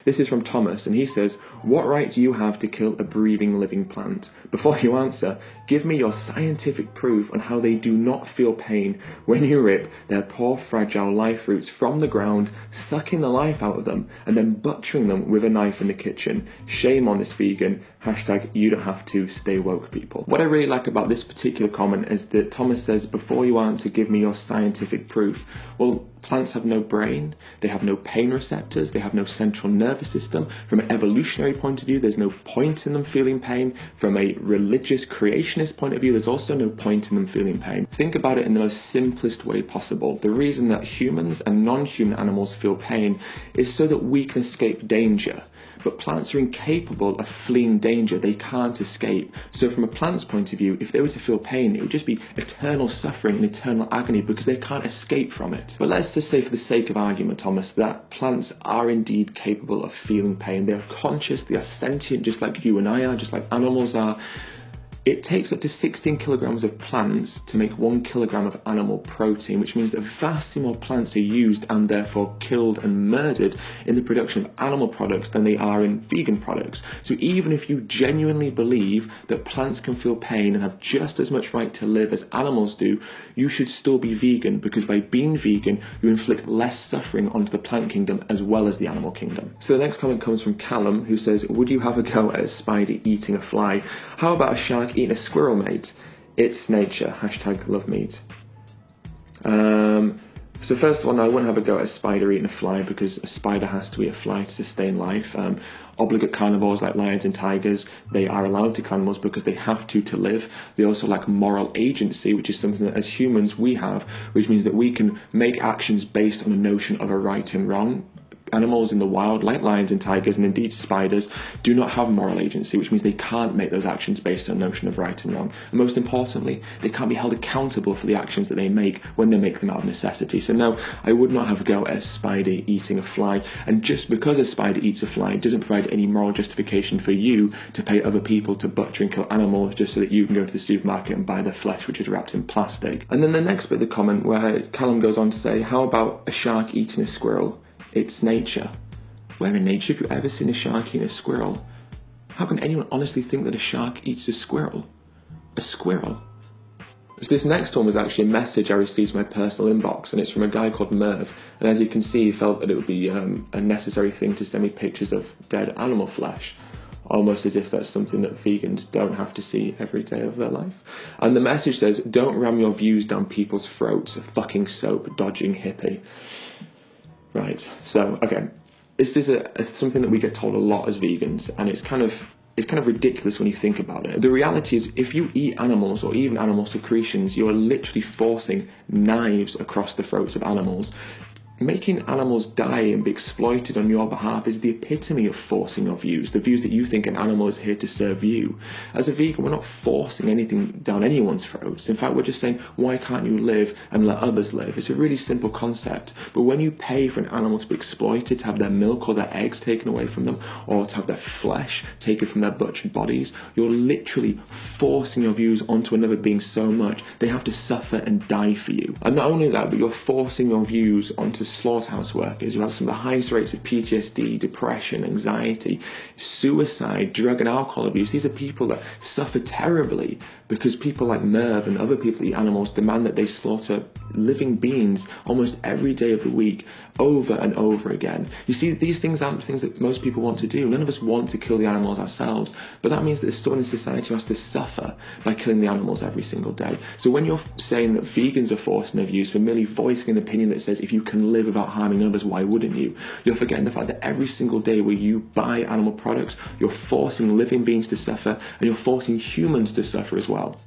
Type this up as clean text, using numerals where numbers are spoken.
This is from Thomas, and he says, "What right do you have to kill a breathing living plant? Before you answer, give me your scientific proof on how they do not feel pain when you rip their poor fragile life roots from the ground, sucking the life out of them, and then butchering them with a knife in the kitchen. Shame on this vegan. Hashtag you don't have to, stay woke, people." What I really like about this particular comment is that Thomas says, before you answer, give me your scientific proof. Well, plants have no brain, they have no pain receptors, they have no central nervous system. From an evolutionary point of view, there's no point in them feeling pain. From a religious creationist point of view, there's also no point in them feeling pain. Think about it in the most simplest way possible. The reason that humans and non-human animals feel pain is so that we can escape danger. But plants are incapable of fleeing danger. They can't escape. So from a plant's point of view, if they were to feel pain, it would just be eternal suffering and eternal agony because they can't escape from it. But let's just say, for the sake of argument, Thomas, that plants are indeed capable of feeling pain. They are conscious, they are sentient, just like you and I are, just like animals are. It takes up to 16 kilograms of plants to make 1 kilogram of animal protein, which means that vastly more plants are used and therefore killed and murdered in the production of animal products than they are in vegan products. So even if you genuinely believe that plants can feel pain and have just as much right to live as animals do, you should still be vegan, because by being vegan, you inflict less suffering onto the plant kingdom as well as the animal kingdom. So the next comment comes from Callum, who says, "Would you have a go at a spider eating a fly? How about a shark eating a squirrel, mate? It's nature. Hashtag love meat." So first of all, no, I wouldn't have a go at a spider eating a fly, because a spider has to eat a fly to sustain life. Obligate carnivores like lions and tigers, they are allowed to kill animals because they have to live. They also lack moral agency, which is something that as humans we have, which means that we can make actions based on a notion of a right and wrong. Animals in the wild, like lions and tigers, and indeed spiders, do not have moral agency, which means they can't make those actions based on a notion of right and wrong. And most importantly, they can't be held accountable for the actions that they make when they make them out of necessity. So no, I would not have a go at a spider eating a fly. And just because a spider eats a fly doesn't provide any moral justification for you to pay other people to butcher and kill animals just so that you can go to the supermarket and buy their flesh, which is wrapped in plastic. And then the next bit of the comment, where Callum goes on to say, "How about a shark eating a squirrel? It's nature." Where in nature have you ever seen a shark eating a squirrel? How can anyone honestly think that a shark eats a squirrel? A squirrel? So this next one was actually a message I received in my personal inbox, and it's from a guy called Merv. And as you can see, he felt that it would be a necessary thing to send me pictures of dead animal flesh, almost as if that's something that vegans don't have to see every day of their life. And the message says, "Don't ram your views down people's throats, fucking soap dodging hippie." Right, so again, this is something that we get told a lot as vegans, and it's kind of ridiculous when you think about it. The reality is, if you eat animals or even animal secretions, you are literally forcing knives across the throats of animals. Making animals die and be exploited on your behalf is the epitome of forcing your views, the views that you think an animal is here to serve you. As a vegan, we're not forcing anything down anyone's throats. In fact, we're just saying, why can't you live and let others live? It's a really simple concept. But when you pay for an animal to be exploited, to have their milk or their eggs taken away from them, or to have their flesh taken from their butchered bodies, you're literally forcing your views onto another being so much they have to suffer and die for you. And not only that, but you're forcing your views onto slaughterhouse workers who have some of the highest rates of PTSD, depression, anxiety, suicide, drug and alcohol abuse. These are people that suffer terribly because people like Merv and other people that eat animals demand that they slaughter living beings almost every day of the week, over and over again. You see, these things aren't things that most people want to do. None of us want to kill the animals ourselves, but that means that there's someone in society who has to suffer by killing the animals every single day. So when you're saying that vegans are forcing their views for merely voicing an opinion that says if you can live without harming others, why wouldn't you? You're forgetting the fact that every single day where you buy animal products, you're forcing living beings to suffer, and you're forcing humans to suffer as well.